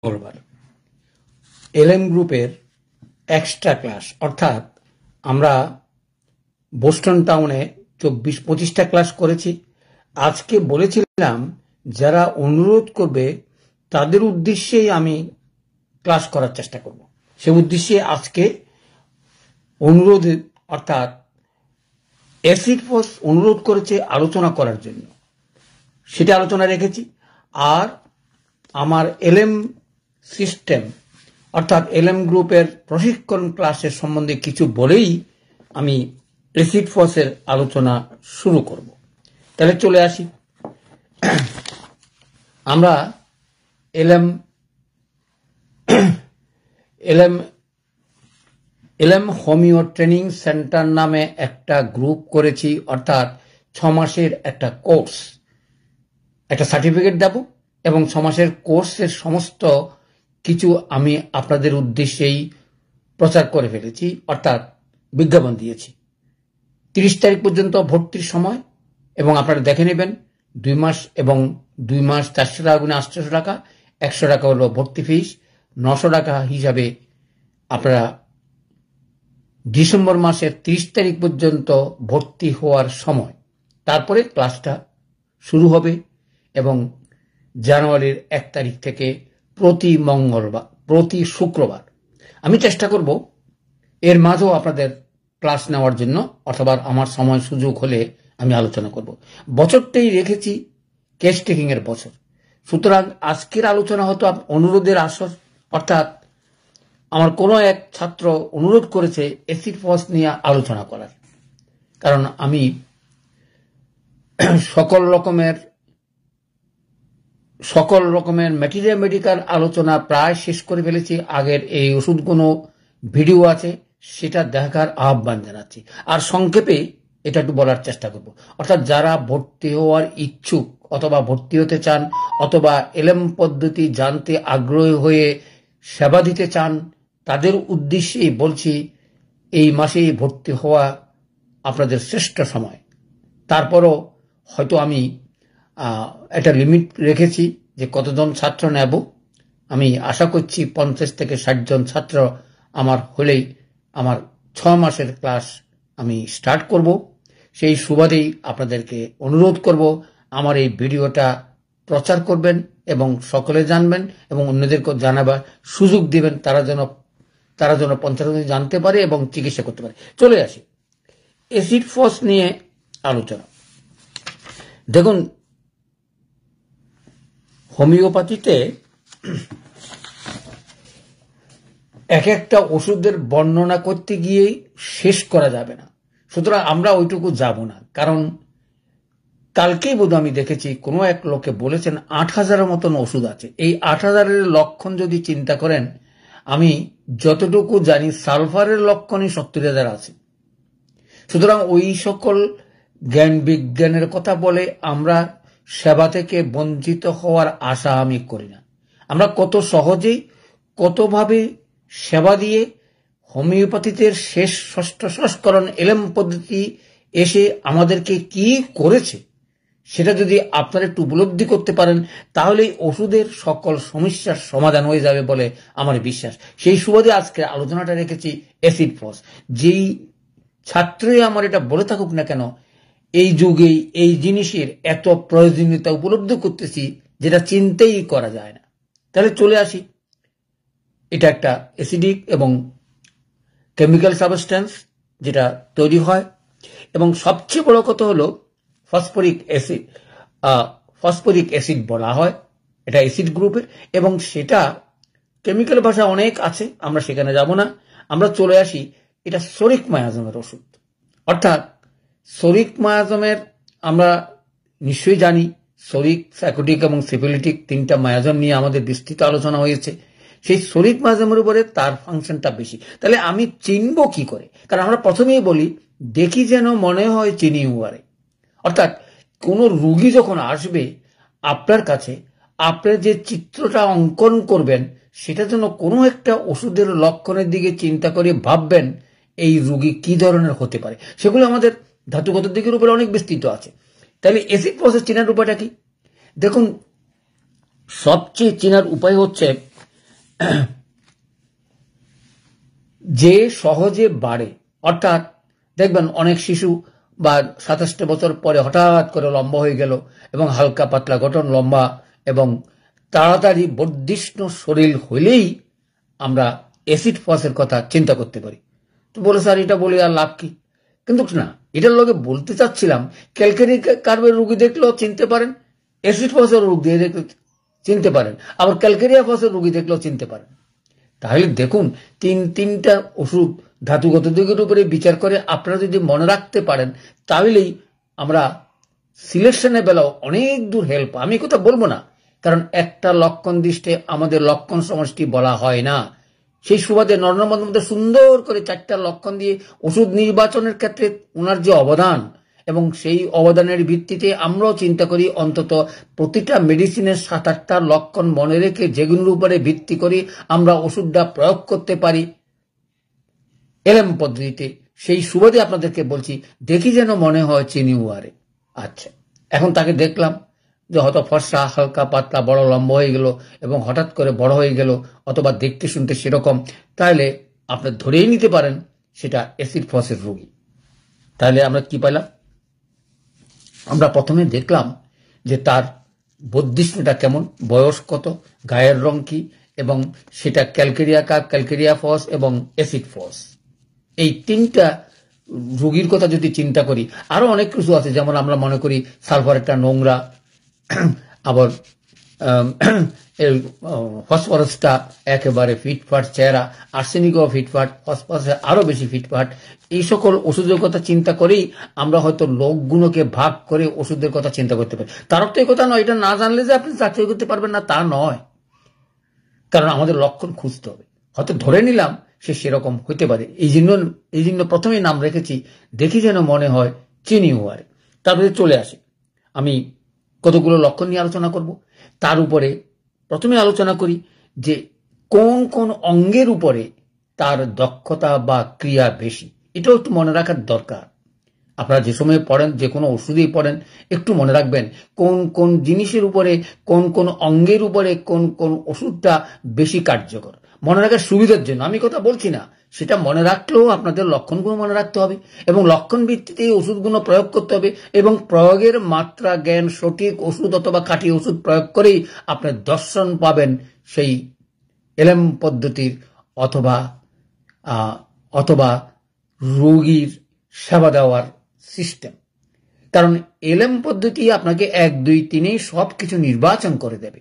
মঙ্গলবার এলএম গ্রুপের extra class, অর্থাৎ আমরা বোস্টন টাউনে 24-25টা ক্লাস করেছি। আজকে বলেছিলাম যারা অনুরোধ করবে তাদের উদ্দেশ্যেই আমি ক্লাস করার চেষ্টা করব। সে উদ্দেশ্যে আজকে অনুরোধ, অর্থাৎ অ্যাসিড ফোর্স অনুরোধ করেছে আলোচনা করার জন্য, সেটা আলোচনা রেখেছি। আর আমার এলএম সিস্টেম অর্থাৎ এলএম গ্রুপের প্রশিক্ষণ ক্লাসের সম্বন্ধে কিছু বলেই আমি অ্যাসিড ফোর্সের আলোচনা শুরু করব। তাহলে চলে আসি। আমরা এলএম হোমিও ট্রেনিং সেন্টার নামে একটা গ্রুপ করেছি, অর্থাৎ 6 মাসের একটা কোর্স, একটা সার্টিফিকেট দেব এবং 6 মাসের কোর্সের সমস্ত কিছু আমি আপনাদের উদ্দেশ্যেই প্রচার করে ফেলেছি, অর্থাৎ বিজ্ঞাপন দিয়েছি। 30 তারিখ পর্যন্ত ভর্তির সময়, এবং আপনারা দেখে নেবেন 2 মাস এবং 2 মাস 400 টাকা গুণে 800 টাকা, 100 টাকা হলো ভর্তি ফিস, 900 টাকা হিসাবে আপনারা ডিসেম্বর মাসের 30 তারিখ পর্যন্ত ভর্তি হওয়ার সময়। তারপরে ক্লাসটা শুরু হবে এবং জানুয়ারির 1 তারিখ থেকে প্রতি শুক্রবার আমি চেষ্টা করব এর মাঝেও আপনাদের ক্লাস নেওয়ার জন্য, অথবা আমার সময় সুযোগ হলে আমি আলোচনা করব। বছরটাই রেখেছি কেস টেকিং এর বছর, সুতরাং আজকের আলোচনা হতো অনুরোধের আসর, অর্থাৎ আমার কোনো এক ছাত্র অনুরোধ করেছে অ্যাসিড ফোর্স নিয়ে আলোচনা করার, কারণ আমি সকল রকমের মেডিকেল আলোচনা প্রায় শেষ করে ফেলেছি। আগের এই ওষুধগুলো ভিডিও আছে, সেটা দেখার আহ্বান জানাচ্ছি। আর সংক্ষেপে এটা একটু বলার চেষ্টা করব, অর্থাৎ যারা ভর্তি হওয়ার ইচ্ছুক অথবা ভর্তি হতে চান অথবা এলএম পদ্ধতি জানতে আগ্রহী হয়ে সেবা দিতে চান, তাদের উদ্দেশ্যেই বলছি এই মাসেই ভর্তি হওয়া আপনাদের শ্রেষ্ঠ সময়। তারপরও হয়তো আমি একটা লিমিট রেখেছি যে কতজন ছাত্র নেব। আমি আশা করছি 50 থেকে 60 জন ছাত্র আমার হলেই আমার 6 মাসের ক্লাস আমি স্টার্ট করব। সেই সুবাদেই আপনাদেরকে অনুরোধ করব আমার এই ভিডিওটা প্রচার করবেন এবং সকলে জানবেন এবং অন্যদেরকে জানাবার সুযোগ দিবেন, তারা যেন পঞ্চায়েত জানতে পারে এবং চিকিৎসা করতে পারে। চলে আসি অ্যাসিড ফোর্স নিয়ে আলোচনা। দেখুন, হোমিওপ্যাথিতে এক একটা ওষুধের বর্ণনা করতে গিয়ে শেষ করা যাবে না, সুতরাং আমরা ওইটুকু যাব না। কারণ কালকেই বোধ আমি দেখেছি কোনো এক লোকে বলেছেন 8000-এর মতন ওষুধ আছে। এই 8000-এর লক্ষণ যদি চিন্তা করেন, আমি যতটুকু জানি সালফারের লক্ষণই 70,000 আছে। সুতরাং ওই সকল জ্ঞান বিজ্ঞানের কথা বলে আমরা সেবা থেকে বঞ্চিত হওয়ার আশা আমি করি না। আমরা কত সহজেই কতভাবে সেবা দিয়ে হোমিওপ্যাথিতে ষষ্ঠ সংস্করণ এলএম পদ্ধতি এসে আমাদেরকে কি করেছে, সেটা যদি আপনারা একটু উপলব্ধি করতে পারেন, তাহলে ওষুধের সকল সমস্যার সমাধান হয়ে যাবে বলে আমার বিশ্বাস। সেই সুবাদে আজকে আলোচনাটা রেখেছি অ্যাসিড ফোর্স। যেই ছাত্রই আমার এটা বলে থাকুক না কেন, এই যুগে এই জিনিসের এত প্রয়োজনীয়তা উপলব্ধি করতেছি যেটা চিন্তাই করা যায় না। তাহলে চলে আসি, এটা একটা অ্যাসিডিক এবং কেমিক্যাল সাবস্টেন্স যেটা তৈরি হয়, এবং সবচেয়ে বড় কথা হলো ফসফরিক অ্যাসিড বলা হয়, এটা অ্যাসিড গ্রুপের, এবং সেটা কেমিক্যাল ভাষা অনেক আছে, আমরা সেখানে যাব না। আমরা চলে আসি, এটা সরিক মায়াজমের ওষুধ। অর্থাৎ সরিক মায়াজমের আমরা নিশ্চয়ই জানি, সরিক, স্যাকোটিক এবং সিফিলিটিক 3টা মায়াজম নিয়ে আমাদের বিস্তৃত আলোচনা হয়েছে। সেই সরিক মায়াজমের উপরে তার ফাংশনটা বেশি। তাহলে আমি চিনব কি করে? কারণ আমরা প্রথমেই বলি দেখি যেন মনে হয় চিনি উয়ারে। অর্থাৎ কোনো রুগী যখন আসবে আপনার কাছে, আপনার যে চিত্রটা অঙ্কন করবেন সেটা যেন কোনো একটা ওষুধের লক্ষণের দিকে চিন্তা করে ভাববেন এই রুগী কি ধরনের হতে পারে। সেগুলো আমাদের ধাতুগত দিকের উপরে অনেক বিস্তৃত আছে। তাহলে অ্যাসিড প্রসেস চেনার উপায়টা কি? দেখুন, সবচেয়ে চেনার উপায় হচ্ছে যে সহজে বাড়ে, অর্থাৎ দেখবেন অনেক শিশু বা 27 বছর পরে হঠাৎ করে লম্বা হয়ে গেল এবং হালকা পাতলা গঠন, লম্বা এবং তাড়াতাড়ি বর্ধিষ্ণু শরীর হইলেই আমরা অ্যাসিড ফসের কথা চিন্তা করতে পারি। তো বলে স্যার এটা বলে আর লাভ কি? কিন্তু না, এটার লোকে বলতে চাচ্ছিলাম ক্যালকারি কার্বের রোগী দেখলেও চিনতে পারেন, অ্যাসিড ফসের রোগ দিয়ে দেখলে চিনতে পারেন, আবার ক্যালকেরিয়া ফসের রোগী দেখলেও চিনতে পারেন। তাহলে দেখুন তিনটা ওষুধ ধাতুগত দিকের উপরে বিচার করে আপনারা যদি মনে রাখতে পারেন তাহলেই আমরা সিলেকশনের বেলাও অনেক দূর হেল্প। আমি কথা বলবো না, কারণ একটা লক্ষণ দৃষ্টে আমাদের লক্ষণ সমষ্টি বলা হয় না। সেই সুবাদে নরেন্দ্র মোদী সুন্দর করে 4টা লক্ষণ দিয়ে ওষুধ নির্বাচনের ক্ষেত্রে ওনার যে অবদান, এবং সেই অবদানের ভিত্তিতে আমরাও চিন্তা করি অন্তত প্রতিটা মেডিসিনের 7-8টা লক্ষণ মনে রেখে যেগুলোর উপরে ভিত্তি করি আমরা ওষুধটা প্রয়োগ করতে পারি এলএম পদ্ধতিতে। সেই সুবাদে আপনাদেরকে বলছি, দেখি যেন মনে হয় চিনি ওয়ারে। আচ্ছা, এখন তাকে দেখলাম যে হয়তো ফর্সা, হালকা পাতলা, বড় লম্বা হয়ে গেল এবং হঠাৎ করে বড় হয়ে গেল, অথবা দেখতে শুনতে সেরকম, তাহলে আপনি ধরেই নিতে পারেন সেটা অ্যাসিড ফসের রোগী। তাহলে আমরা কি পাইলাম? আমরা প্রথমে দেখলাম যে তার বর্ধিষ্ণুটা কেমন, বয়স কত, গায়ের রং কি, এবং সেটা ক্যালকেরিয়া কার্ব, ক্যালকেরিয়া ফস এবং অ্যাসিড ফস। এই 3টা রোগীর কথা যদি চিন্তা করি, আরো অনেক কিছু আছে, যেমন আমরা মনে করি সালফার একটা নোংরা, আবার ফসফরাসটা একেবারে ফিটফাট চেহারা, আর্সেনিকও ফিটফাট, ফসফরাসে আরো বেশি ফিটফাট। এই সকল ওষুধের কথা চিন্তা করেই আমরা হয়তো লোকগুলোকে ভাগ করে ওষুধের কথা চিন্তা করতে পারি। তার অর্থ এই কথা নয় এটা না জানলে যে আপনি চাকরি করতে পারবেন না, তা নয়। কারণ আমাদের লক্ষণ খুঁজতে হবে। হয়তো ধরে নিলাম সে সেরকম হইতে পারে, এই জন্য প্রথমেই নাম রেখেছি দেখি যেন মনে হয় চিনি ওয়ারে। তারপরে চলে আসে, আমি কতগুলো লক্ষণ নিয়ে আলোচনা করব। তার উপরে প্রথমে আলোচনা করি যে কোন কোন অঙ্গের উপরে তার দক্ষতা বা ক্রিয়া বেশি। এটাও একটু মনে রাখার দরকার। আপনারা যে সময় পড়েন, যে কোনো ওষুধেই পড়েন, একটু মনে রাখবেন কোন কোন জিনিসের উপরে, কোন কোন অঙ্গের উপরে কোন কোন ওষুধটা বেশি কার্যকর। মনে রাখার সুবিধার জন্য আমি কথা বলছি না, সেটা মনে রাখলেও আপনাদের লক্ষণগুলো মনে রাখতে হবে এবং লক্ষণ ভিত্তিতে ওষুধগুলো প্রয়োগ করতে হবে, এবং প্রয়োগের মাত্রা জ্ঞান, সঠিক ওষুধ অথবা খাঁটি ওষুধ প্রয়োগ করেই আপনার দর্শন পাবেন সেই এলএম পদ্ধতির অথবা অথবা রোগীর সেবা দেওয়ার সিস্টেম। কারণ এলএম পদ্ধতি আপনাকে 1, 2, 3 সবকিছু নির্বাচন করে দেবে,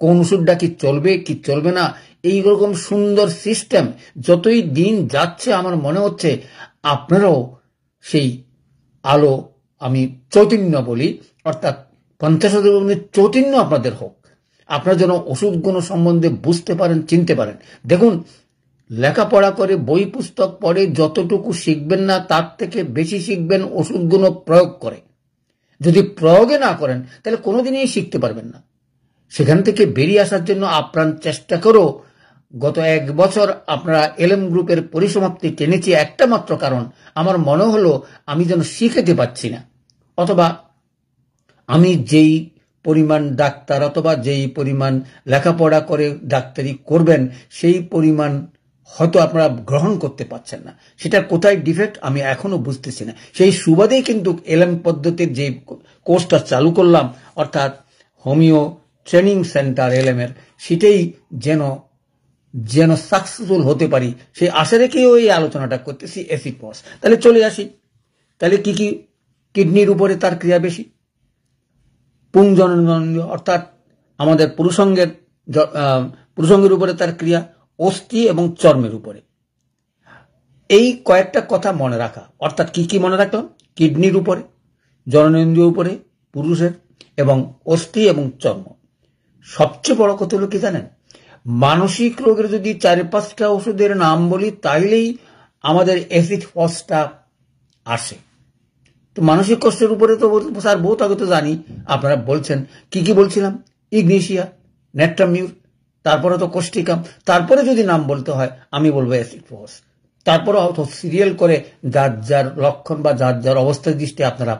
কোন ওষুধটা কি চলবে কি চলবে না। এইরকম সুন্দর সিস্টেম যতই দিন যাচ্ছে আমার মনে হচ্ছে আপনারাও সেই আলো, আমি চৈতন্য বলি, অর্থাৎ 50,000 চৈতন্য আপনাদের হোক, আপনারা যেন ওষুধগুলো সম্বন্ধে বুঝতে পারেন, চিনতে পারেন। দেখুন, লেখাপড়া করে বই পুস্তক পড়ে যতটুকু শিখবেন না তার থেকে বেশি শিখবেন ওষুধগুলো প্রয়োগ করে। যদি প্রয়োগে না করেন তাহলে কোনোদিনই শিখতে পারবেন না। সেখান থেকে বেরিয়ে আসার জন্য আপ্রাণ চেষ্টা করো। গত 1 বছর আপনারা এলএম গ্রুপের পরিসমাপ্তি টেনেছি একটা মাত্র কারণ, আমার মনে হলো আমি যেন শিখতে পাচ্ছি না, অথবা আমি যেই পরিমাণ ডাক্তার অথবা যেই পরিমাণ লেখাপড়া করে ডাক্তারি করবেন সেই পরিমাণ হয়তো আপনারা গ্রহণ করতে পারছেন না। সেটা কোথায় ডিফেক্ট আমি এখনো বুঝতেছি না। সেই সুবাদেই কিন্তু এলএম পদ্ধতির যে কোর্সটা চালু করলাম, অর্থাৎ হোমিও ট্রেনিং সেন্টার এলএম এর, সেটাই যেন সাকসেসফুল হতে পারি সেই আশা রেখেও এই আলোচনাটা করতেছি অ্যাসিড ফস। তাহলে চলে আসি, তাহলে কি কি কিডনির উপরে তার ক্রিয়া বেশি, পুংজননেন্দ্রিয় অর্থাৎ আমাদের পুরুষাঙ্গের উপরে তার ক্রিয়া, অস্থি এবং চর্মের উপরে। এই কয়েকটা কথা মনে রাখা, অর্থাৎ কি কি মনে রাখলাম, কিডনির উপরে, জননেন্দ্রিয় উপরে পুরুষের, এবং অস্থি এবং চর্ম। সবচেয়ে বড় কথা হলো কি জানেন, মানসিক রোগের যদি 4-5টা ওষুধের নাম বলি তাইলেই আমাদের অ্যাসিড ফসটা আসে। তো মানসিক কষ্টের উপরে তো স্যার বহুত আগে তো জানি, আপনারা বলছেন কি কি বলছিলাম, ইগনেশিয়া, নেট্রামিউর, তারপরে তো কোষ্টিকাম, তারপরে যদি নাম বলতে হয় আমি বলবো অ্যাসিড ফস। তারপরে হয়তো সিরিয়াল করে যার যার লক্ষণ বা যার যার অবস্থার দৃষ্টি আপনারা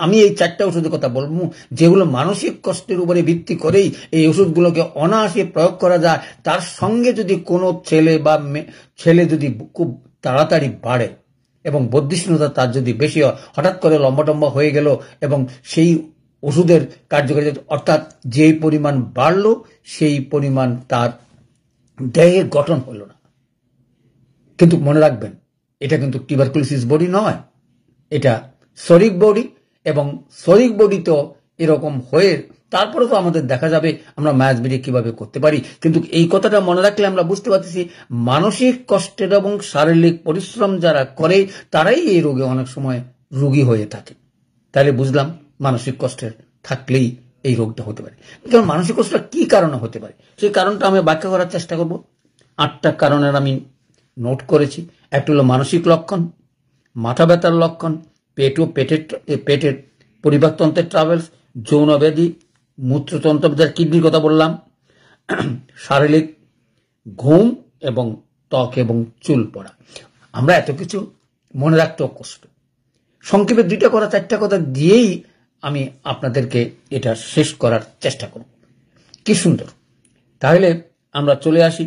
আমি এই 4টা ওষুধের কথা বলবো যেগুলো মানসিক কষ্টের উপরে ভিত্তি করেই এই ওষুধগুলোকে অনায়াসে প্রয়োগ করা যায়। তার সঙ্গে যদি কোনো ছেলে যদি খুব তাড়াতাড়ি বাড়ে এবং বদ্ধিষ্ণুতা তার যদি বেশি হয়, হঠাৎ করে লম্বা হয়ে গেল এবং সেই ওষুধের কার্যকারিতা অর্থাৎ যেই পরিমাণ বাড়লো সেই পরিমাণ তার দেহের গঠন হলো না। কিন্তু মনে রাখবেন, এটা কিন্তু টিউবারকুলোসিস বডি নয়, এটা শরিক বডি, এবং শরিক বডি তো এরকম হয়ে তারপরে তো আমাদের দেখা যাবে আমরা মায়াজবিরি কিভাবে করতে পারি। কিন্তু এই কথাটা মনে রাখলে আমরা বুঝতে পারতেছি মানসিক কষ্টের এবং শারীরিক পরিশ্রম যারা করে তারাই এই রোগে অনেক সময় রোগী হয়ে থাকে। তাহলে বুঝলাম মানসিক কষ্টের থাকলেই এই রোগটা হতে পারে। কারণ মানসিক কষ্টটা কি কারণে হতে পারে সেই কারণটা আমি ব্যাখ্যা করার চেষ্টা করব। 8টা কারণের আমি নোট করেছি। একটা হলো মানসিক লক্ষণ, মাথা ব্যথার লক্ষণ, পেটের পরিপাকতন্ত্রের ট্রাভেলস, যৌন ব্যাধি, মূত্রতন্ত্র, কিডনির কথা বললাম, শারীরিক, ঘুম এবং ত্বক এবং চুল পড়া। আমরা এত কিছু মনে রাখতেও কষ্ট। সংক্ষেপে 2টা কথা 4টা কথা দিয়েই আমি আপনাদেরকে এটা শেষ করার চেষ্টা করব। কি সুন্দর। তাহলে আমরা চলে আসি।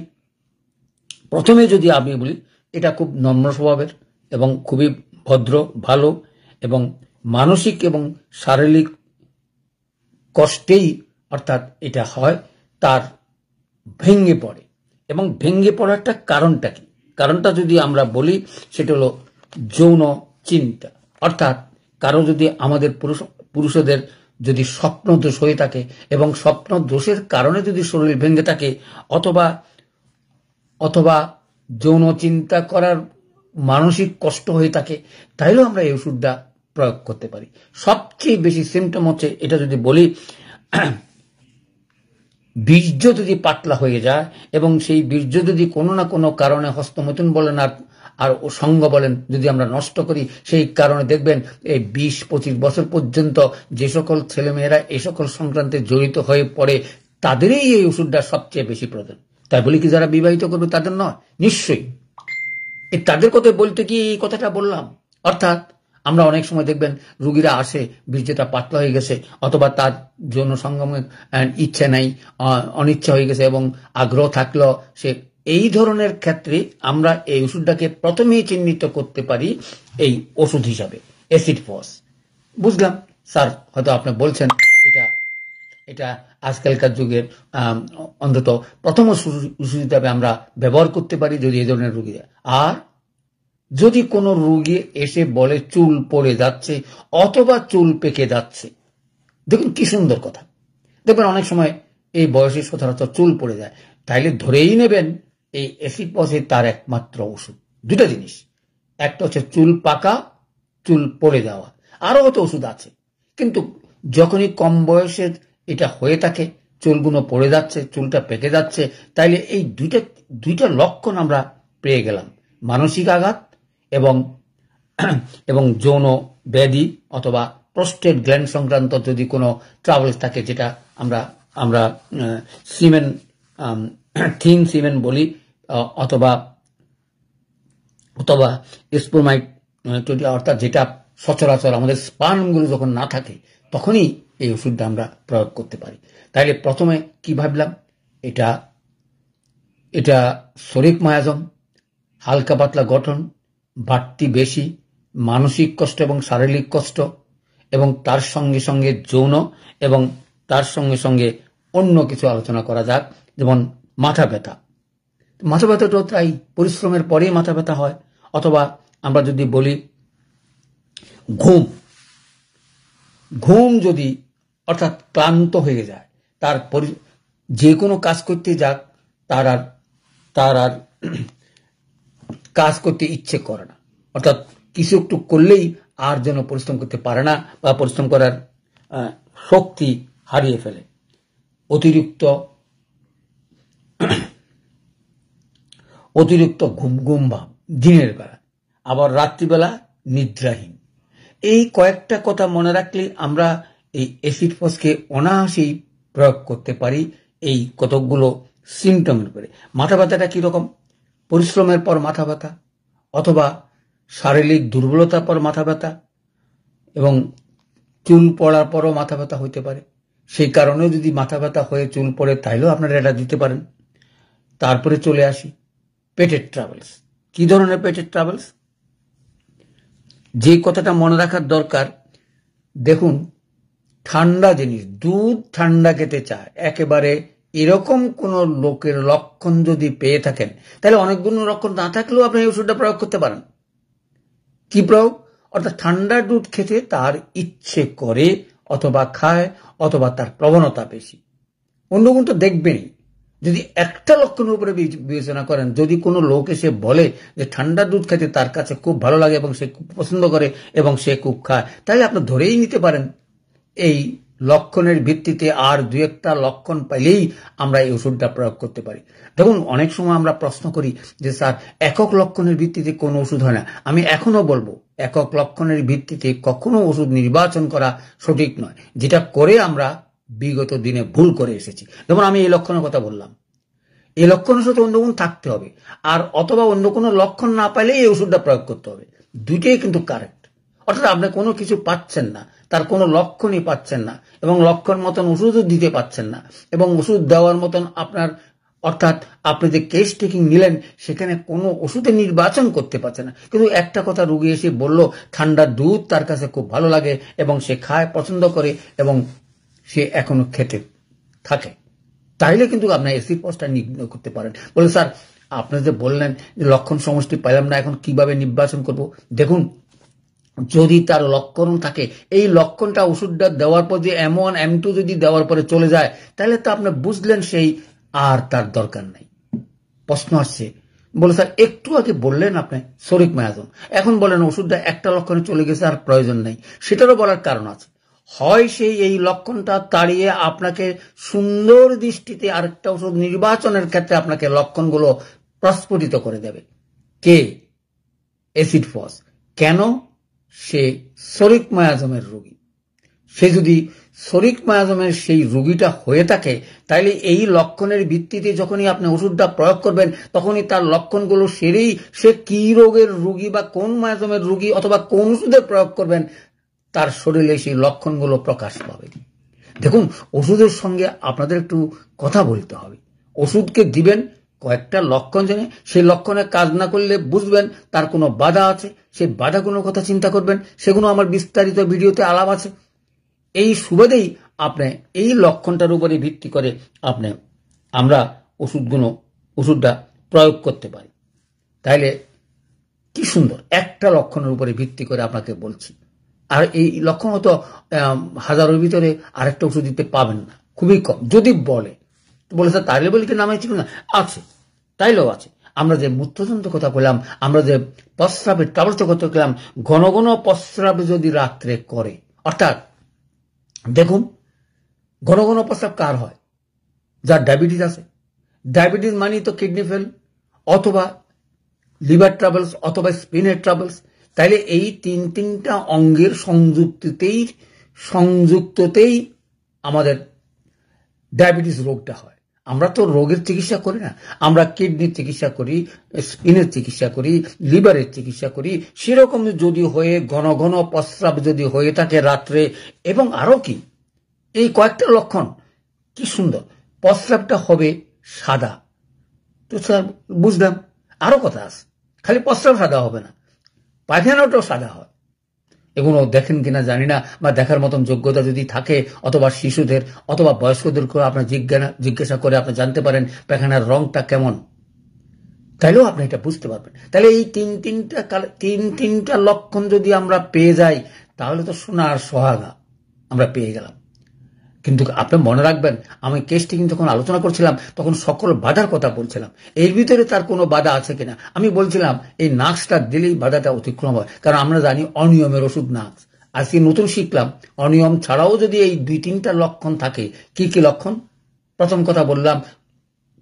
প্রথমে যদি আমি বলি, এটা খুব নম্র স্বভাবের এবং খুবই ভদ্র, ভালো, এবং মানসিক এবং শারীরিক কষ্টেই অর্থাৎ এটা হয় তার ভেঙে পড়ে। এবং ভেঙে পড়ারটা কারণটা কি? কারণটা যদি আমরা বলি সেটা হলো যৌন চিন্তা। অর্থাৎ কারো যদি আমাদের পুরুষদের যদি স্বপ্ন দোষ হয়ে থাকে এবং স্বপ্ন দোষের কারণে যদি শরীর ভেঙে থাকে, অথবা যৌন চিন্তা করার মানসিক কষ্ট হয়ে থাকে, তাইলেও আমরা এই ওষুধটা প্রয়োগ করতে পারি। সবচেয়ে বেশি সিমটম হচ্ছে, এটা যদি বলি, বীর্য যদি পাতলা হয়ে যায় এবং সেই বীর্য যদি কোনো না কোনো কারণে হস্তমৈথুন বলেন আর সঙ্গ বলেন যদি আমরা নষ্ট করি, সেই কারণে দেখবেন এই 20-25 বছর পর্যন্ত যে সকল ছেলেমেয়েরা এই সকল সংক্রান্তে জড়িত হয়ে পড়ে তাদেরই এই ওষুধটা সবচেয়ে বেশি প্রয়োজন। তাই বলি কি যারা বিবাহিত করবে তাদের নয়, নিশ্চয়ই তাদের কথা বলতে কি এই কথাটা বললাম। অর্থাৎ আমরা অনেক সময় দেখবেন রুগীরা আসে, বীর্যটা পাতলা হয়ে গেছে, অথবা তার যৌন সঙ্গমের ইচ্ছা নাই, অনিচ্ছা হয়ে গেছে এবং আগ্রহ থাকলো সে, এই ধরনের ক্ষেত্রে আমরা এই ওষুধটাকে প্রথমেই চিহ্নিত করতে পারি এই ওষুধ হিসাবে অ্যাসিড ফস। বুঝলাম স্যার, হয়তো আপনি বলছেন এটা আজকালকার যুগের অন্তত প্রথম ওষুধ হিসাবে আমরা ব্যবহার করতে পারি যদি এই ধরনের রুগীরা। আর যদি কোনো রুগী এসে বলে চুল পড়ে যাচ্ছে অথবা চুল পেকে যাচ্ছে, দেখুন কি সুন্দর কথা। দেখবেন অনেক সময় এই বয়সে সচরাচর চুল পড়ে যায়, তাইলে ধরেই নেবেন এই অ্যাসিড ফসে তার একমাত্র ওষুধ। 2টা জিনিস, একটা হচ্ছে চুল পাকা, চুল পড়ে যাওয়া, আরো হয়তো ওষুধ আছে। কিন্তু যখনই কম বয়সের এটা হয়ে থাকে, চুলগুলো পড়ে যাচ্ছে, চুলটা পেকে যাচ্ছে, তাইলে এই দুইটা লক্ষণ আমরা পেয়ে গেলাম, মানসিক আঘাত এবং যৌন ব্যাধি অথবা প্রস্টেট গ্ল্যান্ড সংক্রান্ত যদি কোনো ট্রাভেলস থাকে, যেটা আমরা সিমেন, থিন সিমেন বলি, অথবা স্পোরমাইটোসিস, অর্থাৎ যেটা সচরাচর আমাদের স্পার্মগুলো যখন না থাকে তখনই এই ওষুধটা আমরা প্রয়োগ করতে পারি। তাইলে প্রথমে কি ভাবলাম, এটা শরিক মায়াজম, হালকা পাতলা গঠন, বাড়তি বেশি, মানসিক কষ্ট এবং শারীরিক কষ্ট, এবং তার সঙ্গে সঙ্গে যৌন, এবং তার সঙ্গে সঙ্গে অন্য কিছু আলোচনা করা যাক, যেমন মাথা ব্যথা। মাথা ব্যথাটা তাই পরিশ্রমের পরেই মাথা ব্যথা হয়। অথবা আমরা যদি বলি ঘুম যদি অর্থাৎ ক্লান্ত হয়ে যায়, তার যে কোনো কাজ করতে যাক তার আর কাজ করতে ইচ্ছে করে না, অর্থাৎ কিছু একটু করলেই আর যেন পরিশ্রম করতে পারে না বা পরিশ্রম করার শক্তি হারিয়ে ফেলে। অতিরিক্ত ঘুম ভাব দিনের বেলা, আবার রাত্রিবেলা নিদ্রাহীন। এই কয়েকটা কথা মনে রাখলে আমরা এই অ্যাসিড ফসকে অনায়াসেই প্রয়োগ করতে পারি এই কতকগুলো সিমটমের উপরে। মাথা ব্যথাটা কিরকম? পরিশ্রমের পর মাথা ব্যথা, অথবা শারীরিক দুর্বলতার পর মাথা ব্যথা এবং চুল পড়ার পরও মাথা ব্যথা হইতে পারে। সেই কারণেও যদি মাথা ব্যথা হয়ে চুল পড়ে তাইলেও আপনারা এটা দিতে পারেন। তারপরে চলে আসি পেটের ট্রাভেলস। কি ধরনের পেটের ট্রাভেলস? যে কথাটা মনে রাখার দরকার, দেখুন ঠান্ডা জিনিস, দুধ ঠান্ডা খেতে চায়, একেবারে এরকম কোন লোকের লক্ষণ যদি পেয়ে থাকেন, তাহলে অনেকগুলো লক্ষণ না থাকলেও আপনি এই ওষুধটা প্রয়োগ করতে পারেন। কি প্রয়োগ? অর্থাৎ ঠান্ডা দুধ খেতে তার ইচ্ছে করে অথবা খায় অথবা তার প্রবণতা বেশি। অন্য গুণ তো দেখবেনই। যদি একটা লক্ষণের উপরে বিবেচনা করেন, যদি কোনো লোক এসে বলে যে ঠান্ডা দুধ খেতে তার কাছে খুব ভালো লাগে এবং সে খুব পছন্দ করে এবং সে খুব খায়, তাহলে আপনি ধরেই নিতে পারেন এই লক্ষণের ভিত্তিতে আর দু একটা লক্ষণ পাইলেই আমরা এই ওষুধটা প্রয়োগ করতে পারি। দেখুন অনেক সময় আমরা প্রশ্ন করি যে স্যার একক লক্ষণের ভিত্তিতে কোনো ওষুধ হয় না। আমি এখনো বলবো একক লক্ষণের ভিত্তিতে কখনো ওষুধ নির্বাচন করা সঠিক নয়, যেটা করে আমরা বিগত দিনে ভুল করে এসেছি। যেমন আমি এই লক্ষণের কথা বললাম, এই লক্ষণের সাথে অন্য গুণ থাকতে হবে, আর অথবা অন্য কোনো লক্ষণ না পাইলে এই ওষুধটা প্রয়োগ করতে হবে। দুইটাই কিন্তু কারেক্ট। অর্থাৎ আপনি কোনো কিছু পাচ্ছেন না, তার কোনো লক্ষণই পাচ্ছেন না এবং লক্ষণ মতন ওষুধও দিতে পাচ্ছেন না এবং ওষুধ দেওয়ার মতন আপনার, অর্থাৎ আপনি যে কেস টেকিং নিলেন সেখানে কোনো ওষুধের নির্বাচন করতে পারছেন না। কিন্তু একটা কথা রুগী এসে বলল ঠান্ডা দুধ তার কাছে খুব ভালো লাগে এবং সে খায়, পছন্দ করে এবং সে এখনো খেতে থাকে, তাইলে কিন্তু আপনার এসিড পজটা নির্ণয় করতে পারেন। বলে স্যার আপনি যে বললেন যে লক্ষণ সমষ্টি পাইলাম না, এখন কিভাবে নির্বাচন করব? দেখুন যদি তার লক্ষণ থাকে, এই লক্ষণটা ওষুধটা দেওয়ার পর যে M1 M2 যদি দেওয়ার পরে চলে যায়, তাহলে তো আপনি বুঝলেন সেই আর তার দরকার নাই। প্রশ্ন আসছে, বলে স্যার একটু আগে বললেন আপনি সরিক মায়াজম, এখন বলেন ওষুধটা একটা লক্ষণে চলে গেছে আর প্রয়োজন নাই। সেটারও বলার কারণ আছে। হয় সেই এই লক্ষণটা তাড়িয়ে আপনাকে সুন্দর দৃষ্টিতে আরেকটা ওষুধ নির্বাচনের ক্ষেত্রে আপনাকে লক্ষণগুলো প্রস্ফুটিত করে দেবে। কে? Acid phos. কেন? সে সরিক মায়াজমের রোগী। সে যদি সরিক মায়াজমের সেই রোগীটা হয়ে থাকে, তাহলে এই লক্ষণের ভিত্তিতে যখনই আপনি ওষুধটা প্রয়োগ করবেন তখনই তার লক্ষণগুলো সেরেই সে কি রোগের রোগী বা কোন মায়াজমের রোগী অথবা কোন ওষুধের প্রয়োগ করবেন তার শরীরে সেই লক্ষণগুলো প্রকাশ পাবে। দেখুন ওষুধের সঙ্গে আপনাদের একটু কথা বলতে হবে। ওষুধকে দিবেন কয়েকটা লক্ষণ জেনে, সেই লক্ষণে কাজ না করলে বুঝবেন তার কোনো বাধা আছে, সেই বাধাগুলোর কথা চিন্তা করবেন, সেগুলো আমার বিস্তারিত ভিডিওতে আলাপ আছে। এই সুবাদেই আপনি এই লক্ষণটার উপরে ভিত্তি করে আমরা ওষুধটা প্রয়োগ করতে পারি। তাইলে কি সুন্দর, একটা লক্ষণের উপরে ভিত্তি করে আপনাকে বলছি। আর এই লক্ষণ হয়তো হাজারের ভিতরে আরেকটা ওষুধ দিতে পাবেন না, খুবই কম। যদি বলে স্যার তাইলে বলি কি নামাইছি না, আছে, তাইলেও আছে। আমরা যে মূত্রতন্ত্রের কথা বললাম, আমরা যে প্রস্রাবের ট্রাভেলসের কথা বললাম, ঘন ঘন প্রস্রাব যদি রাত্রে করে, অর্থাৎ দেখুন ঘন ঘন প্রস্রাব কার হয়? যার ডায়াবেটিস আছে। ডায়াবেটিস মানে তো কিডনি ফেল অথবা লিভার ট্রাভেলস অথবা স্পিনের ট্রাভেলস। তাইলে এই তিনটা অঙ্গের সংযুক্ততেই আমাদের ডায়াবেটিস রোগটা হয়। আমরা তো রোগের চিকিৎসা করি না, আমরা কিডনির চিকিৎসা করি, স্পিনের চিকিৎসা করি, লিভারের চিকিৎসা করি। সেরকম যদি হয়ে ঘন ঘন প্রস্রাব যদি হয়ে থাকে রাত্রে, এবং আরো কি এই কয়েকটা লক্ষণ, কি সুন্দর, প্রস্রাবটা হবে সাদা। তো স্যার বুঝলাম, আরো কথা আছে, খালি প্রস্রাব সাদা হবে না, পায়খানাটাও সাদা হয়। এগুলো দেখেন কিনা জানি না, বা দেখার মতন যোগ্যতা যদি থাকে, অথবা শিশুদের অথবা বয়স্কদেরকে আপনার জিজ্ঞাসা করে আপনি জানতে পারেন পায়খানার রংটা কেমন, তাইলেও আপনি এটা বুঝতে পারবেন। তাহলে এই তিনটা লক্ষণ যদি আমরা পেয়ে যাই, তাহলে তো সোনার সোহাগা আমরা পেয়ে গেলাম। কিন্তু আপনি মনে রাখবেন, আমি কেসটি কিন্তু যখন আলোচনা করছিলাম তখন সকল বাধার কথা বলছিলাম, এর ভিতরে তার কোনো বাধা আছে কিনা। আমি বলছিলাম এই নাক্সটা দিলেই বাধাটা অতিক্রম হয়, কারণ আমরা জানি অনিয়মের ওষুধ নাক্স। আজকে নতুন শিখলাম অনিয়ম ছাড়াও যদি এই 2-3টা লক্ষণ থাকে। কি কি লক্ষণ? প্রথম কথা বললাম,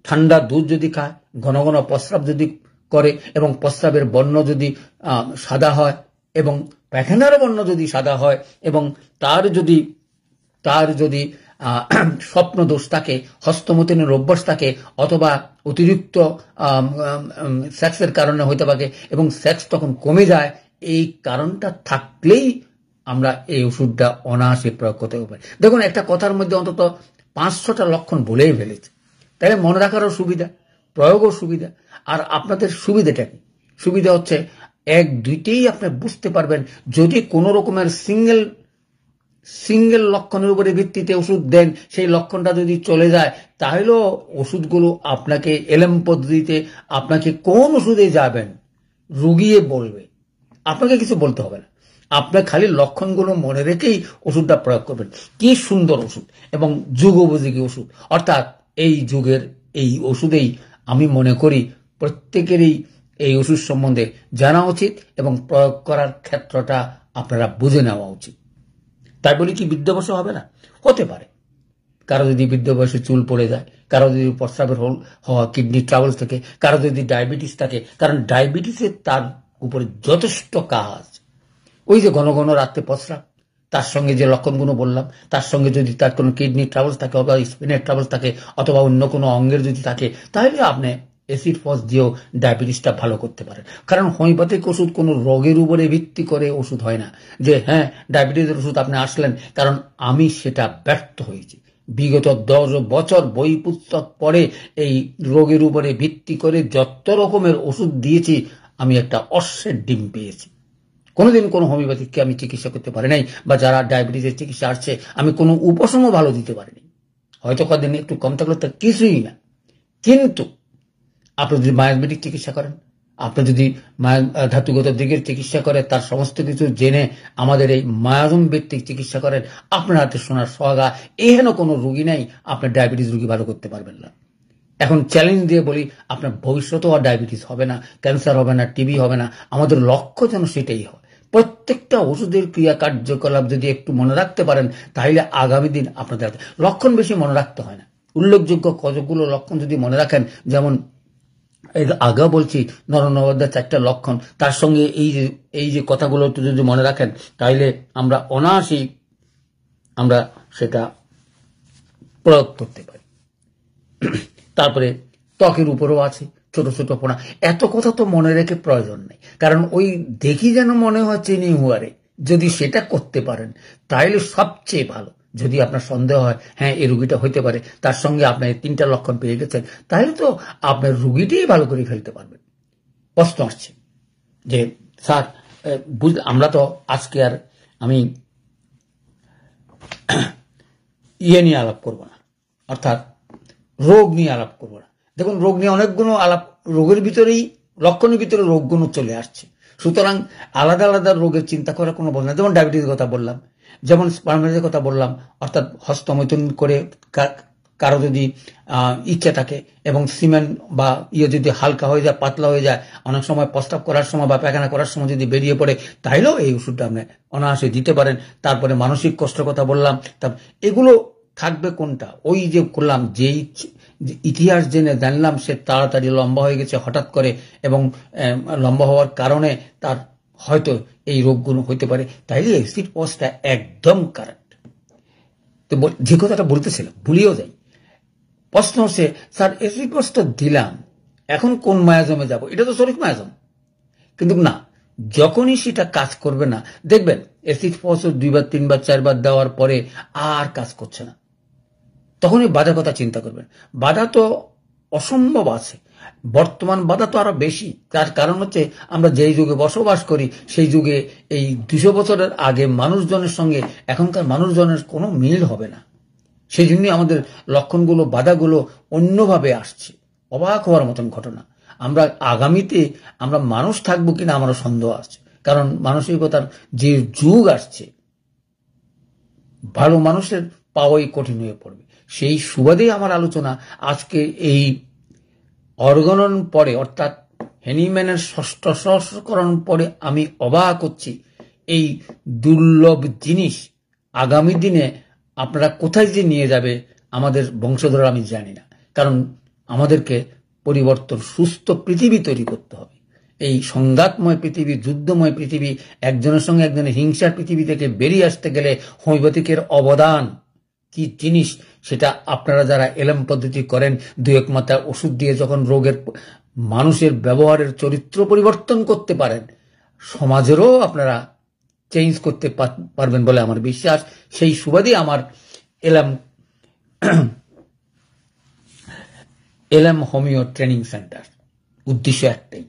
ঠান্ডা দুধ যদি খায়, ঘন ঘন প্রস্রাব যদি করে এবং প্রস্রাবের বর্ণ যদি সাদা হয় এবং পায়খানার বর্ণ যদি সাদা হয় এবং তার যদি স্বপ্ন দোষ থাকে, হস্তমৈথুনের অভ্যাস থাকে, অথবা অতিরিক্ত সেক্সের কারণে হইতে পারে এবং সেক্স তখন কমে যায়, এই কারণটা থাকলেই আমরা এই ওষুধটা অনায়াসে প্রয়োগ করতে পারি। দেখুন, একটা কথার মধ্যে অন্তত 500টা লক্ষণ বলেই ফেলেছে, তাহলে মনে রাখারও সুবিধা, প্রয়োগও সুবিধা। আর আপনাদের সুবিধাটা কি? সুবিধা হচ্ছে 1-2টেই আপনি বুঝতে পারবেন। যদি কোনো রকমের সিঙ্গেল লক্ষণের উপরে ভিত্তিতে ওষুধ দেন, সেই লক্ষণটা যদি চলে যায়, তাহলেও ওষুধগুলো আপনাকে এলএম পদ্ধতিতে আপনাকে কোন ওষুধে যাবেন রুগিয়ে বলবে, আপনাকে কিছু বলতে হবে না। আপনার খালি লক্ষণগুলো মনে রেখেই ওষুধটা প্রয়োগ করবেন। কি সুন্দর ওষুধ এবং যুগোপযোগী ওষুধ। অর্থাৎ এই যুগের এই ওষুধেই আমি মনে করি প্রত্যেকেরই এই ওষুধ সম্বন্ধে জানা উচিত এবং প্রয়োগ করার ক্ষেত্রটা আপনারা বুঝে নেওয়া উচিত। তাই বলি কি বৃদ্ধ বয়সে হবে না? হতে পারে। কারো যদি বৃদ্ধ বয়সে চুল পড়ে যায়, কারো যদি প্রস্রাবের হওয়া, কিডনি ট্রাবলস থাকে, কারো যদি ডায়াবেটিস থাকে, কারণ ডায়াবেটিসের তার উপরে যথেষ্ট কাজ। ওই যে ঘন ঘন রাত্রে প্রস্রাব, তার সঙ্গে যে লক্ষণগুলো বললাম, তার সঙ্গে যদি তার কোনো কিডনি ট্রাবলস থাকে অথবা স্পিনের ট্রাবলস থাকে অথবা অন্য কোনো অঙ্গের যদি থাকে, তাহলে আপনি অ্যাসিড ফস দিয়েও ডায়াবেটিসটা ভালো করতে পারেন। কারণ হোমিওপ্যাথিক ওষুধ কোনো রোগের উপরে ভিত্তি করে ওষুধ হয় না, যে হ্যাঁ ডায়াবেটিসের ওষুধ আপনি আসলেন, কারণ আমি সেটা ব্যর্থ হয়েছি। বিগত 10 বছর বই পুস্তক পড়ে এই রোগের উপরে ভিত্তি করে যত রকমের ওষুধ দিয়েছি, আমি একটা অশ্বের ডিম পেয়েছি। কোনোদিন কোনো হোমিওপ্যাথিককে আমি চিকিৎসা করতে পারি নাই, বা যারা ডায়াবেটিসের চিকিৎসা আসছে আমি কোনো উপশমও ভালো দিতে পারিনি। হয়তো কদিন একটু কম থাকলে তার কিছুই না। কিন্তু আপনি যদি মায়োপ্যাথিক চিকিৎসা করেন, আপনি যদি ধাতুগত দিকের চিকিৎসা করে তার সমস্ত কিছু জেনে আমাদের এই মায়াজম ভিত্তিক চিকিৎসা করেন, আপনার হাতে সোনার সোহাগা। এহেন কোনো রোগী নাই আপনার ডায়াবেটিস রোগী ভালো করতে পারবেন না। এখন চ্যালেঞ্জ দিয়ে বলি, আপনার ভবিষ্যতেও আর ডায়াবেটিস হবে না, ক্যান্সার হবে না, টিবি হবে না। আমাদের লক্ষ্য যেন সেটাই হয়। প্রত্যেকটা ওষুধের ক্রিয়া কার্যকলাপ যদি একটু মনে রাখতে পারেন, তাহলে আগামী দিন আপনাদের লক্ষণ বেশি মনে রাখতে হয় না। উল্লেখযোগ্য কতগুলো লক্ষণ যদি মনে রাখেন, যেমন আগে বলছি নরনবদ্যার 4টা লক্ষণ, তার সঙ্গে এই যে কথাগুলো যদি মনে রাখেন, তাহলে আমরা অনায়াসেই আমরা সেটা প্রয়োগ করতে পারি। তারপরে ত্বকের উপরেও আছে ছোট ছোট পোনা। এত কথা তো মনে রেখে প্রয়োজন নেই, কারণ ওই দেখি যেন মনে হয় চিনি হুয়ারে, যদি সেটা করতে পারেন তাহলে সবচেয়ে ভালো। যদি আপনার সন্দেহ হয় হ্যাঁ এই রুগীটা হইতে পারে, তার সঙ্গে আপনার 3টা লক্ষণ পেয়ে গেছেন, তাহলে তো আপনার রুগীটাই ভালো করে ফেলতে পারবেন। প্রশ্ন আসছে যে স্যার আমরা তো আজকে আর আমি নিয়ে আলাপ করব না, অর্থাৎ রোগ নিয়ে আলাপ করবো না। দেখুন, রোগ নিয়ে অনেকগুলো আলাপ, রোগের ভিতরেই লক্ষণের ভিতরে রোগগুলো চলে আসছে। সুতরাং আলাদা আলাদা রোগের চিন্তা করার কোনো বল না। যেমন ডায়াবেটিসের কথা বললাম, যেমন স্পার্মের কথা বললাম, অর্থাৎ হস্তমৈথুন করে কারো যদি ইচ্ছা থাকে এবং সিমেন্ট বা যদি হালকা হয়ে যায়, পাতলা হয়ে যায়, অনেক সময় প্রস্রাব করার সময় বা পায়খানা করার সময় যদি বেরিয়ে পড়ে, তাহলেও এই ওষুধটা আপনি অনায়াসে দিতে পারেন। তারপরে মানসিক কষ্টের কথা বললাম। এগুলো থাকবে কোনটা? ওই যে করলাম, যেই ইতিহাস জেনে জানলাম সে তাড়াতাড়ি লম্বা হয়ে গেছে হঠাৎ করে, এবং লম্বা হওয়ার কারণে তার হয়তো এই রোগগুলো হইতে পারে, তাইলে অ্যাসিড ফসটা একদম কারেক্ট। তো যে কথাটা বলতেছিলাম ভুলিয়েও যাই। প্রশ্ন হচ্ছে, স্যার অ্যাসিড ফসটা দিলাম, এখন কোন মায়াজমে যাব? এটা তো শরীর মায়াজম। কিন্তু না, যখনই সেটা কাজ করবে না, দেখবেন অ্যাসিড ফস 2বার 3বার 4বার দেওয়ার পরে আর কাজ করছে না, তখনই বাধার কথা চিন্তা করবেন। বাধা তো অসম্ভব আছে, বর্তমান বাধা তো আরো বেশি। তার কারণ হচ্ছে আমরা যেই যুগে বসবাস করি, সেই যুগে এই 200 বছরের আগে মানুষজনের সঙ্গে এখনকার মানুষজনের কোনো মিল হবে না। সেই জন্যই আমাদের লক্ষণগুলো, বাধাগুলো অন্যভাবে আসছে। অবাক হওয়ার মতন ঘটনা। আমরা আগামীতে আমরা মানুষ থাকবো কিনা আমারও সন্দেহ আসছে, কারণ মানসিকতার যে যুগ আসছে, ভালো মানুষের পাওয়াই কঠিন হয়ে পড়বে। সেই সুবাদেই আমার আলোচনা আজকে এই অর্গনন পরে, অর্থাৎ হেনিম্যানের 6ষ্ঠ সংস্করণ পরে আমি অবাক হচ্ছি। এই দুর্লভ জিনিস আগামী দিনে আপনারা কোথায় যে নিয়ে যাবে আমাদের বংশধর আমি জানি না, কারণ আমাদেরকে পরিবর্তন, সুস্থ পৃথিবী তৈরি করতে হবে। এই সংঘাতময় পৃথিবী, যুদ্ধময় পৃথিবী, একজনের সঙ্গে একজনের হিংসার পৃথিবী থেকে বেরিয়ে আসতে গেলে হোমিওপ্যাথিকের অবদান কি জিনিস সেটা আপনারা যারা এলএম পদ্ধতি করেন, 2-1 মাত্রা ওষুধ দিয়ে যখন রোগের মানুষের ব্যবহারের চরিত্র পরিবর্তন করতে পারেন, সমাজেরও আপনারা চেঞ্জ করতে পারবেন বলে আমার বিশ্বাস। সেই সুবাদে আমার এলএম হোমিও ট্রেনিং সেন্টার উদ্দেশ্য একটাই,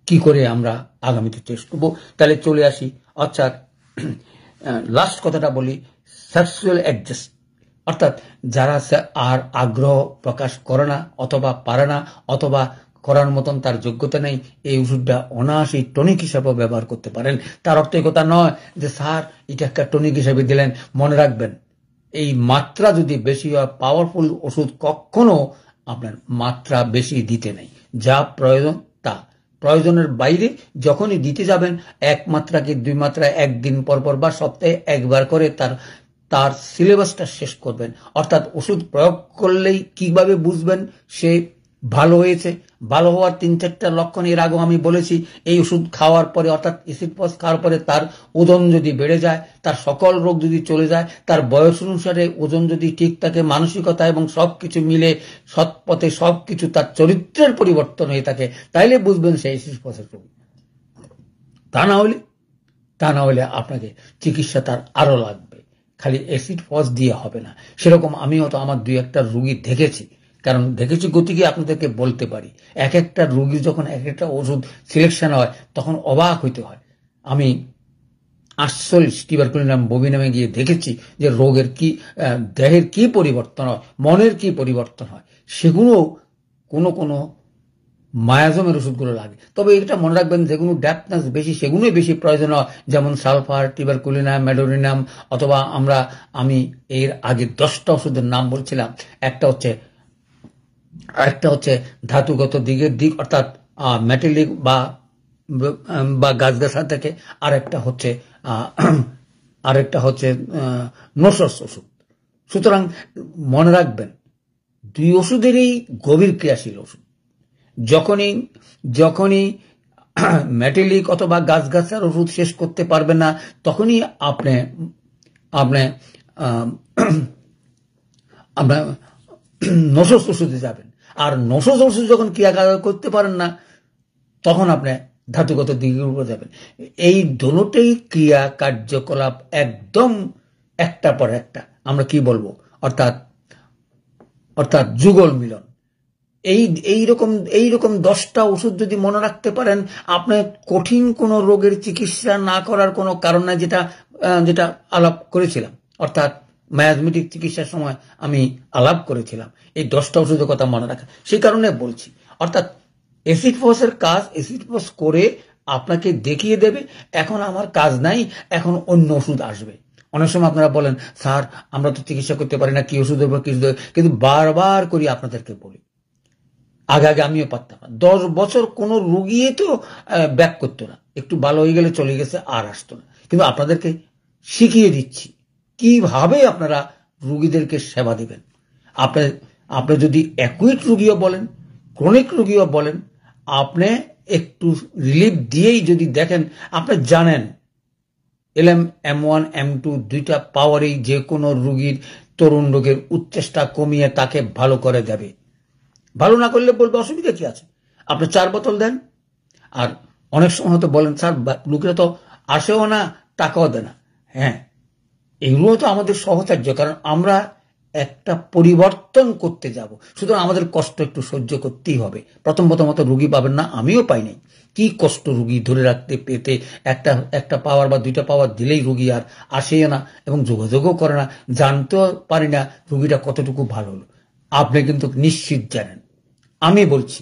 কি করে আমরা আগামীতে চেষ্টা করবো। তাহলে চলে আসি, আচ্ছা লাস্ট কথাটা বলি, সেক্সুয়াল অ্যাডজাস্ট, অর্থাৎ যারা আর আগ্রহ প্রকাশ করে না অথবা পারে না অথবা করার মতন তার যোগ্যতা নেই, এই ওষুধটা অনায়াসেই টনিক হিসাবে ব্যবহার করতে পারেন। তার অর্থ এই কথা নয় যে স্যার এটা একটা টনিক হিসাবে দিলেন। মনে রাখবেন, এই মাত্রা যদি বেশি হয়, পাওয়ারফুল ওষুধ কখনো আপনার মাত্রা বেশি দিতে নেই। যা প্রয়োজন তা, প্রয়োজনের বাইরে যখনই দিতে যাবেন 1 মাত্রা কি 2 মাত্রা একদিন পর পর বা সপ্তাহে একবার করে তার সিলেবাসটা শেষ করবেন। অর্থাৎ ওষুধ প্রয়োগ করলেই কিভাবে বুঝবেন সে ভালো হয়েছে। ভালো হওয়ার 3-4টা লক্ষণ এর আগেও আমি বলেছি। এই ওষুধ খাওয়ার পরে অর্থাৎ এসিড ফস খাওয়ার পরে তার ওজন যদি বেড়ে যায়, তার সকল রোগ যদি চলে যায়, তার বয়স অনুসারে ওজন যদি ঠিক থাকে, মানসিকতা এবং সবকিছু মিলে সৎপথে সবকিছু তার চরিত্রের পরিবর্তন হয়ে থাকে, তাইলে বুঝবেন সে এসিড ফসের রোগ। তা না হলে আপনাকে চিকিৎসা তার আরো লাগবে। খালি অ্যাসিড ফস দিয়ে হবে না। সেরকম আমিও তো আমার 2-1টা রোগী দেখেছি, কারণ দেখেছি গতিকে আপনাদেরকে বলতে পারি। এক একটা রোগী যখন এক একটা ওষুধ সিলেকশন হয় তখন অবাক হইতে হয়। আমি 48 টিউবারকুলিনাম বমি নামে গিয়ে দেখেছি যে রোগের কি, দেহের কি পরিবর্তন হয়, মনের কি পরিবর্তন হয়। সেগুলো কোনো মায়াজমের ওষুধগুলো লাগে। তবে এটা মনে রাখবেন, যেগুলো ডেপথনেস বেশি সেগুলোই বেশি প্রয়োজন হয়, যেমন সালফার, টিউবারকুলিনাম, মেডোরিনাম, অথবা আমি এর আগে 10টা ওষুধের নাম বলছিলাম। একটা হচ্ছে ধাতুগত দিক, অর্থাৎ মেটালিক বা গাছগাছা থেকে। আরেকটা হচ্ছে নসস ওষুধ। সুতরাং মনে রাখবেন, 2 ওষুধেরই গভীর ক্রিয়াশীল ওষুধ। যখনই মেটালিক অথবা গাছগাছার ওষুধ শেষ করতে পারবেন না, তখনই আপনি নসস ওষুধে যাবেন। আর নসস ওষুধ যখন ক্রিয়া করতে পারেন না, তখন আপনি ধাতুগত দিকের উপর যাবেন। এই দুটোই ক্রিয়া কার্যকলাপ একদম একটা পর একটা, আমরা কি বলবো, অর্থাৎ যুগল মিলন। এইরকম 10টা ওষুধ যদি মনে রাখতে পারেন, আপনার কঠিন কোনো রোগের চিকিৎসা না করার কোনো কারণ নাই, যেটা আলাপ করেছিলাম, অর্থাৎ মায়াজমেটিক চিকিৎসার সময় আমি আলাপ করেছিলাম। এই 10টা ওষুধের কথা মনে রাখা, সেই কারণে বলছি। অর্থাৎ অ্যাসিড ফসের কাজ অ্যাসিড ফস করে আপনাকে দেখিয়ে দেবে, এখন আমার কাজ নাই, এখন অন্য ওষুধ আসবে। অনেক সময় আপনারা বলেন, স্যার আমরা তো চিকিৎসা করতে পারি না, কি ওষুধ দেবো কি ওষুধ দেবো, কিন্তু বারবার করি আপনাদেরকে বলি। আগে আমিও পারতাম না। 10 বছর কোনো রুগী তো ব্যাক করতো না, একটু ভালো হয়ে গেলে চলে গেছে, আর আসতো না। কিন্তু আপনাদেরকে শিখিয়ে দিচ্ছি কিভাবে আপনারা রুগীদেরকে সেবা দিবেন। আপনি যদি অ্যাকুইট রুগীও বলেন, ক্রনিক রুগীও বলেন, আপনি একটু রিলিফ দিয়েই যদি দেখেন, আপনি জানেন এলএম M1 M2 2টা পাওয়ারেই যে কোনো রুগীর তরুণ রোগের উচ্চেষ্টা কমিয়ে তাকে ভালো করে দেবে। ভালো না করলে বলবে অসুবিধা কি আছে, আপনি 4 বোতল দেন। আর অনেক সময় হয়তো বলেন, স্যার লোকেরা তো আসেও না, টাকাও দেয় না। হ্যাঁ, এগুলো তো আমাদের সহচার্য, কারণ আমরা একটা পরিবর্তন করতে যাব। সুতরাং আমাদের কষ্ট একটু সহ্য করতেই হবে। প্রথমত রুগী পাবেন না, আমিও পাইনি। কি কষ্ট রুগী ধরে রাখতে পেতে, একটা পাওয়ার বা 2টা পাওয়ার দিলেই রুগী আর আসেই না এবং যোগাযোগও করে না, জানতেও পারি না রুগীটা কতটুকু ভালো হলো। আপনি কিন্তু নিশ্চিত জানেন, আমি বলছি,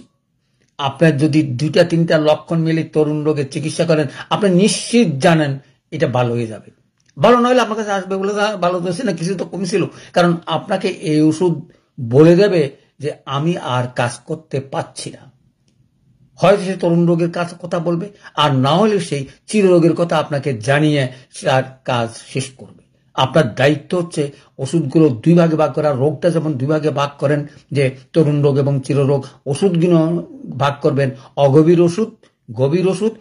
আপনার যদি 2-3টা লক্ষণ মিলে তরুণ রোগের চিকিৎসা করেন, আপনি নিশ্চিত জানেন এটা ভালো হয়ে যাবে। ভালো নইলে আপনার কাছে আসবে বলে, ভালো তো না, কিছু তো কমছিল। কারণ আপনাকে এই ওষুধ বলে দেবে যে আমি আর কাজ করতে পারছি না। হয়তো সে তরুণ রোগের কথা বলবে, আর না হলে সেই চিররোগের কথা আপনাকে জানিয়ে তার কাজ শেষ করবে। আপনার দায়িত্ব হচ্ছে ওষুধগুলো 2 ভাগে ভাগ করা। রোগটা যেমন 2 ভাগে ভাগ করেন, যে তরুণ রোগ এবং চিররোগ, ওষুধগুলো ভাগ করবেন অগভীর ওষুধ, গভীর ওষুধ,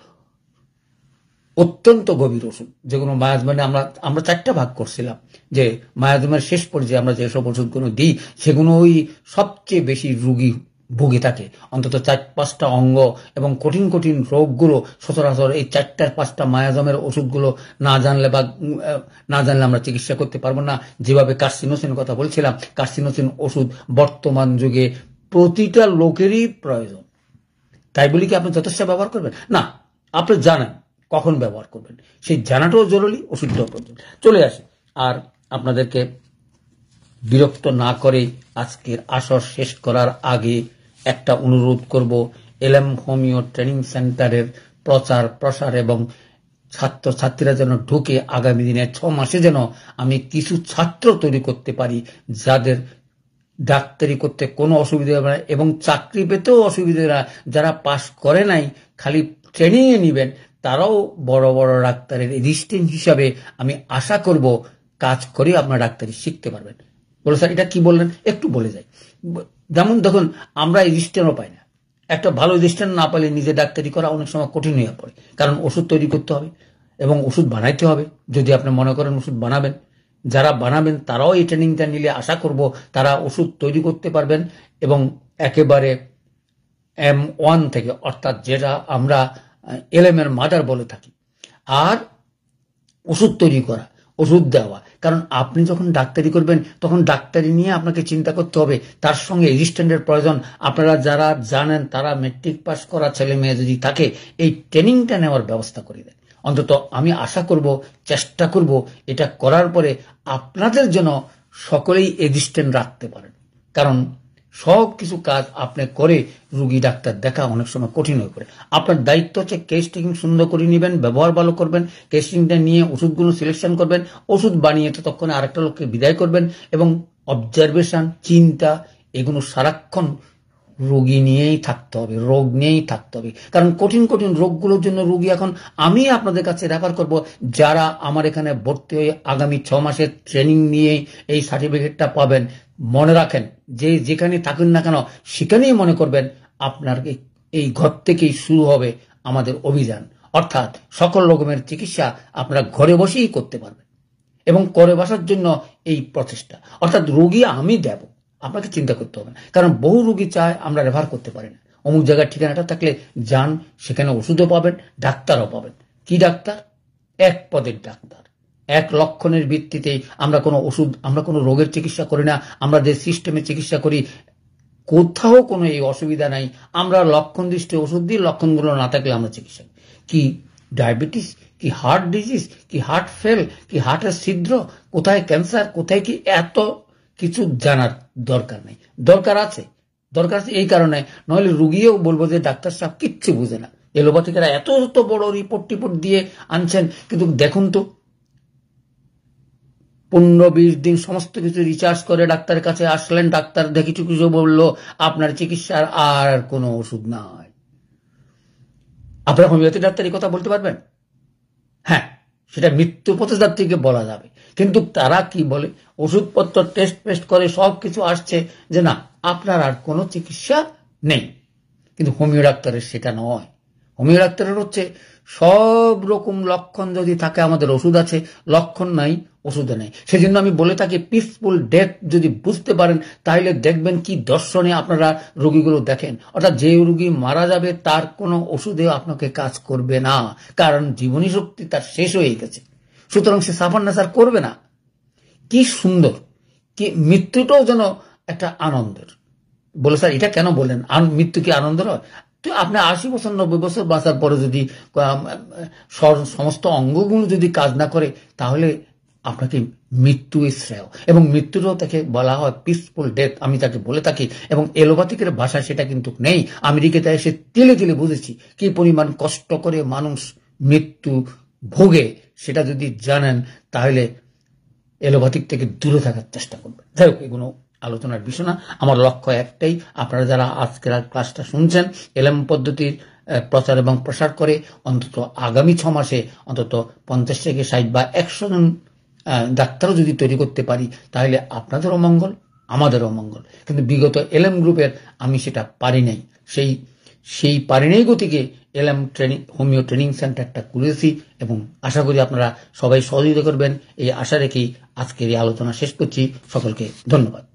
অত্যন্ত গভীর ওষুধ, যেগুলো মায়াজমানে আমরা 4টা ভাগ করছিলাম, যে মায়াজমের শেষ পর্যায়ে আমরা যেসব ওষুধগুলো দিই সেগুলো ওই সবচেয়ে বেশি রুগী ভুগে থাকে, অন্তত 4-5টা অঙ্গ এবং কঠিন কঠিন রোগগুলো সচরাচর এই 4-5টা মায়াজমের ওষুধগুলো না জানলে আমরা চিকিৎসা করতে পারবো না। যেভাবে কার্সিনোসিন কথা বলছিলাম, কার্সিনোসিন ওষুধ বর্তমান যুগে প্রতিটা লোকেরই প্রয়োজন। তাই বলি কি আপনি যথেষ্ট ব্যবহার করবেন না, আপনি জানেন কখন ব্যবহার করবেন, সেই জানাটাও জরুরি, ওষুধটাও প্রয়োজন। চলে আসে আর আপনাদেরকে বিরক্ত না করে আজকের আসর শেষ করার আগে একটা অনুরোধ করব, এলএম হোমিও ট্রেনিং সেন্টারের প্রচার প্রসার এবং ছাত্রছাত্রীরা যেন ঢুকে আগামী দিনে 6 মাসে যেন আমি কিছু ছাত্র তৈরি করতে পারি যাদের ডাক্তারি করতে কোনো অসুবিধা হবে না এবং চাকরি পেতেও অসুবিধা না। যারা পাশ করে নাই, খালি ট্রেনিংয়ে নিবেন, তারাও বড় বড় ডাক্তারের অ্যাসিস্ট্যান্ট হিসাবে আমি আশা করব কাজ করে আপনার ডাক্তারি শিখতে পারবেন। বলে স্যার এটা কি বললেন, একটু বলে যাই। যেমন দেখুন, আমরা অ্যাসিস্ট্যান্টও পাই না, একটা ভালো অ্যাসিস্ট্যান্ট না পেলে নিজে ডাক্তারি করা অনেক সময় কঠিন হয়ে পড়ে, কারণ ওষুধ তৈরি করতে হবে এবং ওষুধ বানাইতে হবে। যদি আপনি মনে করেন ওষুধ বানাবেন, যারা বানাবেন তারাও এই ট্রেনিংটা নিলে আশা করব তারা ওষুধ তৈরি করতে পারবেন এবং একেবারে M1 থেকে, অর্থাৎ যেটা আমরা এলএম এর মাদার বলে থাকি। আর ওষুধ তৈরি করা, ওষুধ দেওয়া, কারণ আপনি যখন ডাক্তারি করবেন তখন ডাক্তারি নিয়ে আপনাকে চিন্তা করতে হবে, তার সঙ্গে অ্যাসিস্ট্যান্টের প্রয়োজন। আপনারা যারা জানেন তারা মেট্রিক পাস করা ছেলে মেয়ে যদি থাকে, এই ট্রেনিংটা নেওয়ার ব্যবস্থা করে দেয়। অন্তত আমি আশা করব, চেষ্টা করব এটা করার পরে আপনাদের জন্য সকলেই অ্যাসিস্ট্যান্ট রাখতে পারেন, কারণ সব কিছু কাজ আপনি করে রুগী ডাক্তার দেখা অনেক সময় কঠিন হয়ে পড়ে। আপনার দায়িত্ব হচ্ছে কেস টেকিং সুন্দর করে নেবেন, ব্যবহার ভালো করবেন, কেসটিংটা নিয়ে ওষুধগুলো সিলেকশন করবেন, ওষুধ বানিয়ে ততক্ষণে আরেকটা লোককে বিদায় করবেন এবং অবজারভেশন, চিন্তা, এগুলো সারাক্ষণ রোগী নিয়েই থাকতে হবে, রোগ নিয়েই থাকতে হবে। কারণ কঠিন কঠিন রোগগুলোর জন্য রোগী এখন আমি আপনাদের কাছে রেফার করব, যারা আমার এখানে ভর্তি হয়ে আগামী 6 মাসের ট্রেনিং নিয়ে এই সার্টিফিকেটটা পাবেন। মনে রাখেন, যে যেখানে থাকুন না কেন সেখানেই মনে করবেন আপনার এই ঘর থেকেই শুরু হবে আমাদের অভিযান, অর্থাৎ সকল রকমের চিকিৎসা আপনারা ঘরে বসেই করতে পারবেন এবং করে বসার জন্য এই প্রচেষ্টা, অর্থাৎ রোগী আমি দেব, আপনাকে চিন্তা করতে হবে না। কারণ বহু রোগী চায় আমরা রেফার করতে পারি না, অমুক জায়গার ঠিকানাটা থাকলে যান, সেখানে ওষুধও পাবেন, ডাক্তারও পাবেন। কি ডাক্তার? 1 পদের ডাক্তার। 1 লক্ষণের ভিত্তিতে আমরা কোনো ওষুধ, আমরা কোনো রোগের চিকিৎসা করি না, আমরা যে সিস্টেমে চিকিৎসা করি কোথাও কোনো এই অসুবিধা নাই। আমরা লক্ষণ দৃষ্টি ওষুধ দিই, লক্ষণগুলো না থাকলে আমরা চিকিৎসা কি ডায়াবেটিস, কি হার্ট ডিজিজ, কি হার্ট ফেল, কি হার্টের ছিদ্র, কোথায় ক্যান্সার, কোথায় কি, এত কিছু জানার দরকার নেই। দরকার আছে এই কারণে, নইলে রুগীও বলবো যে ডাক্তার সাহেব কিচ্ছু বুঝে না, এলোপ্যাথিকেরা এত বড় রিপোর্ট দিয়ে আনছেন, কিন্তু দেখুন তো 15-20 দিন সমস্ত কিছু রিচার্জ করে ডাক্তারের কাছে আসলেন, ডাক্তার দেখি কিছু বললো, আপনার চিকিৎসার আর কোনো ওষুধ নাই। আপনারা হোমিওপ্যাথি ডাক্তার এই কথা বলতে পারবেন? হ্যাঁ, সেটা মৃত্যু পথযাত্রীকে বলা যাবে, কিন্তু তারা কি বলে, ওষুধপত্র টেস্ট করে সব কিছু আসছে যে না আপনার আর কোনো চিকিৎসা নেই। কিন্তু হোমিও ডাক্তারের সেটা নয়। হোমিও ডাক্তারের হচ্ছে সব রকম লক্ষণ যদি থাকে আমাদের ওষুধ আছে, লক্ষণ নাই ওষুধে নেই। সেজন্য আমি বলে থাকি পিসফুল ডেথ যদি বুঝতে পারেন তাহলে দেখবেন কি দর্শনে আপনারা রোগীগুলো দেখেন, অর্থাৎ যে রোগী মারা যাবে তার কোনো ওষুধে আপনাকে কাজ করবে না, কারণ জীবনী শক্তি তার শেষ হয়ে গেছে, সুতরাং সে সাফার নাসার করবে না। কি সুন্দর, কি মৃত্যুটাও যেন একটা আনন্দের। বলে স্যার এটা কেন বললেন, মৃত্যু কি আনন্দের হয়? তো আপনি 80 বছর 90 বছর বাঁচার পরে যদি সমস্ত অঙ্গগুলো যদি কাজ না করে তাহলে আপনাকে মৃত্যু শ্রেয়, এবং মৃত্যুরও তাকে বলা হয় পিসফুল ডেথ, আমি তাকে বলে থাকি। এবং এলোপ্যাথিকের ভাষায় সেটা কিন্তু নেই। আমেরিকাতে এসে তিলে তিলে বুঝেছি কি পরিমাণ কষ্ট করে মানুষ মৃত্যু ভোগে, সেটা যদি জানেন তাহলে এলোপ্যাথিক থেকে দূরে থাকার চেষ্টা করবেন। যাই হোক, এগুলো আলোচনার বিষয় না। আমার লক্ষ্য একটাই, আপনারা যারা আজকের ক্লাসটা শুনছেন, এলএম পদ্ধতির প্রচার এবং প্রসার করে অন্তত আগামী 6 মাসে অন্তত 50 থেকে 60 বা 100 জন ডাক্তারও যদি তৈরি করতে পারি তাহলে আপনাদেরও মঙ্গল, আমাদেরও মঙ্গল। কিন্তু বিগত এলএম গ্রুপের আমি সেটা পারি নাই, সেই পারি নাই গতিকে এলএম ট্রেনিং হোমিও ট্রেনিং সেন্টারটা খুলেছি এবং আশা করি আপনারা সবাই সহযোগিতা করবেন এই আশা রেখেই আজকের এই আলোচনা শেষ করছি। সকলকে ধন্যবাদ।